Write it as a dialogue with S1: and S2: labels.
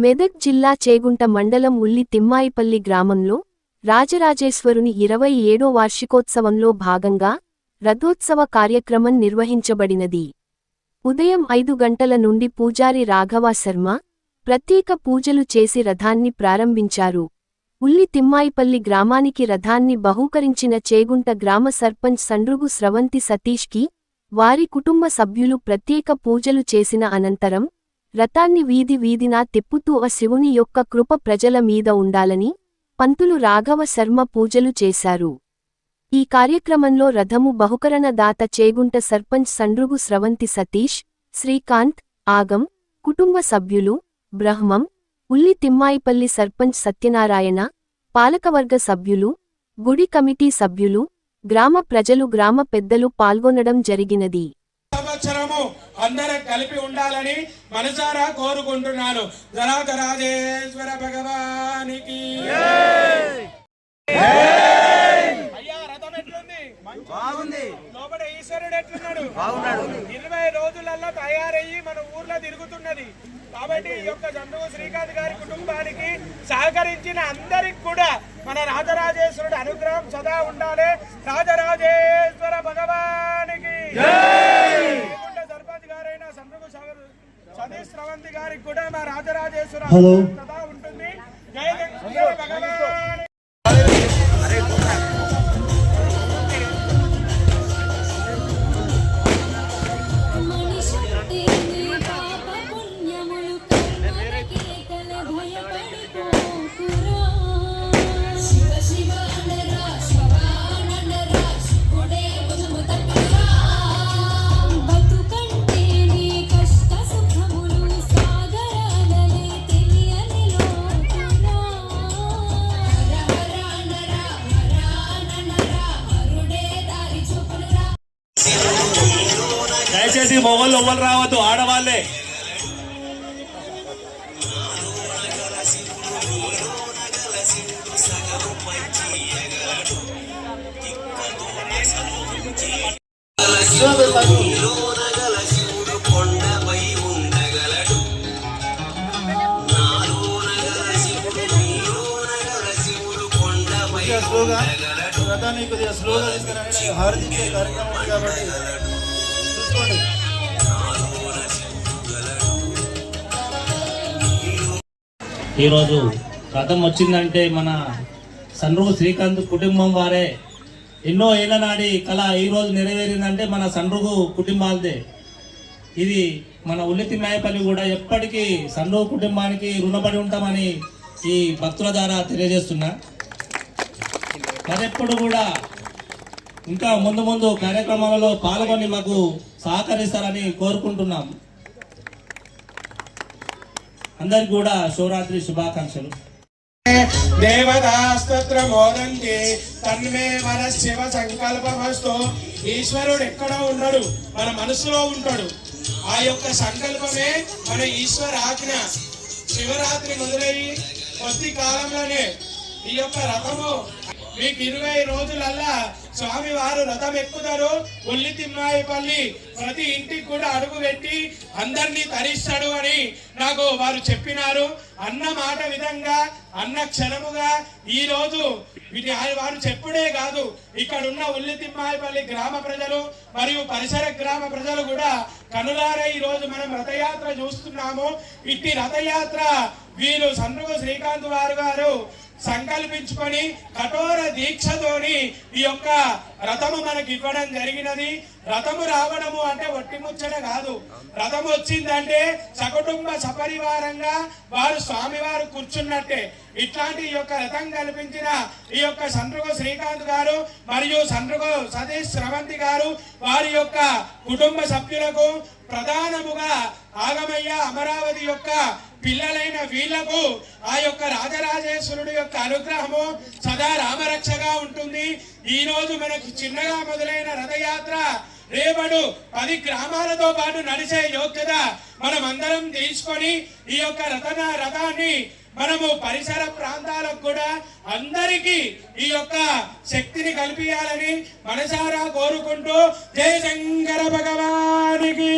S1: మెదక్ జిల్లా చేగుంట మండలం ఉల్లి తిమ్మాయిపల్లి గ్రామంలో రాజరాజేశ్వరుని 27వ వార్షికోత్సవంలో భాగంగా రథోత్సవ కార్యక్రమం నిర్వహించబడినది. ఉదయం 5 గంటల నుండి పూజారి రాఘవ శర్మ ప్రత్యేక పూజలు చేసి రథాన్ని ప్రారంభించారు. ఉల్లి తిమ్మాయిపల్లి గ్రామానికి రథాన్ని బహూకరించిన చేగుంట గ్రామ సర్పంచ్ సండ్రుగు స్రవంతి సతీష్కి వారి కుటుంబ సభ్యులు ప్రత్యేక పూజలు చేసిన అనంతరం రథాన్ని వీధి వీధినా తిప్పుతూ ఆ శివుని యొక్క కృప ప్రజల మీద ఉండాలని పంతులు రాఘవ శర్మ పూజలు చేశారు. ఈ కార్యక్రమంలో రథము బహుకరణ దాత చేగుంట సర్పంచ్ సండ్రుగు స్రవంతి సతీష్, శ్రీకాంత్, ఆగం, కుటుంబ సభ్యులు, బ్రహ్మం, ఉల్లి తిమ్మాయిపల్లి సర్పంచ్ సత్యనారాయణ, పాలకవర్గ సభ్యులు, గుడి కమిటీ సభ్యులు, గ్రామ ప్రజలు, గ్రామ పెద్దలు పాల్గొనడం జరిగినది.
S2: సంవత్సరము అందరం కలిపి ఉండాలని మనసారా కోరుకుంటున్నాను. రాజరాజేశ్వర భగవానికి అయ్యా. రథం ఎట్లుంది? బాగుంది. లోపల ఈశ్వరుడు ఎట్లున్నాడు? బాగున్నాడు. 20 రోజులలో తయారయ్యి మన ఊర్లో తిరుగుతున్నది. కాబట్టి ఈ యొక్క సండ్రుగు శ్రీకాంత్ గారి కుటుంబానికి సహకరించిన అందరికి కూడా మన రాజరాజేశ్వరుడు అనుగ్రహం సదా ఉండాలి. రాజరాజేశ్వర భగవానికి సర్పంచ్ గారైన సండ్రుగు సతీష్ స్రవంతి గారికి కూడా మా రాజరాజేశ్వర సదా ఉంటుంది. జై భగవాన్. దయచేసి మొగళ్ళు ఎవ్వరు రావద్దు, ఆడవాళ్లే.
S3: రథాన్ని కొద్దిగా స్లోగా తీసుకురండి. హారతించే కార్యక్రమం కాబట్టి చూసుకోండి.
S4: ఈరోజు రథం వచ్చిందంటే మన సండ్రుగు శ్రీకాంత్ కుటుంబం వారే ఎన్నో ఏళ్ల నాడి కళ ఈరోజు నెరవేరిందంటే మన సండ్రుగు కుటుంబాలదే. ఇది మన ఉల్లి తిమ్మాయిపల్లి కూడా ఎప్పటికీ సండ్రుగు కుటుంబానికి రుణపడి ఉంటామని ఈ భక్తుల ద్వారా తెలియజేస్తున్నా. మరెప్పుడు కూడా ఇంకా ముందు ముందు కార్యక్రమాలలో పాల్గొని మాకు సహకరిస్తారని కోరుకుంటున్నాం. అందరికి కూడా శివరాత్రి శుభాకాంక్షలు.
S2: దేవతాస్తోత్ర మోదంతి తన్మే మన శివ సంకల్పమస్తు. ఈశ్వరుడు ఎక్కడ ఉన్నాడు? మన మనసులో ఉంటాడు. ఆ యొక్క సంకల్పమే మన ఈశ్వర ఆజ్ఞ. శివరాత్రి మొదలయ్యి కొద్ది కాలంలోనే ఈ యొక్క రథము మీకు 20 రోజులల్లా స్వామి వారు రథం ఎక్కుతారు. ఉల్లి తిమ్మాయిపల్లి ప్రతి ఇంటికి కూడా అడుగు పెట్టి అందరినీ తరిస్తాడు అని నాకు వారు చెప్పినారు. అన్న మాట విధంగా అన్న క్షణముగా ఈ రోజు వారు చెప్పుడే కాదు, ఇక్కడ ఉన్న ఉల్లి తిమ్మాయిపల్లి గ్రామ ప్రజలు మరియు పరిసర గ్రామ ప్రజలు కూడా కనులారా ఈ రోజు మనం రథయాత్ర చూస్తున్నాము. ఇట్టి రథయాత్ర వీరు సండ్రుగు శ్రీకాంత్ గారు సంకల్పించుకొని కఠోర దీక్షతోని ఈ యొక్క రథము మనకి ఇవ్వడం జరిగినది. రథము రావడము అంటే ఒట్టి ముచ్చట కాదు. రథము వచ్చిందంటే సకుటుంబ సపరివారంగా వారు స్వామివారు కూర్చున్నట్టే. ఇట్లాంటి ఈ యొక్క రథం కల్పించిన ఈ యొక్క సండ్రుగు శ్రీకాంత్ గారు మరియు సండ్రుగు సతీష్ స్రవంతి గారు వారి యొక్క కుటుంబ సభ్యులకు ప్రధానముగా ఆగమయ్య అమరావతి యొక్క పిల్లలైన వీళ్లకు ఆ యొక్క రాజరాజేశ్వరుడి యొక్క అనుగ్రహము సదా రామరక్షగా ఉంటుంది. ఈ రోజు మనకు చిన్నగా మొదలైన రథయాత్ర రేపడు 10 గ్రామాలతో పాటు నడిచే యోగ్యత మనం అందరం తీసుకొని ఈ యొక్క రథాన్ని మనము పరిసర ప్రాంతాలకు కూడా అందరికీ ఈ యొక్క శక్తిని కల్పించాలని మనసారా కోరుకుంటూ జయ శంకర భగవానికి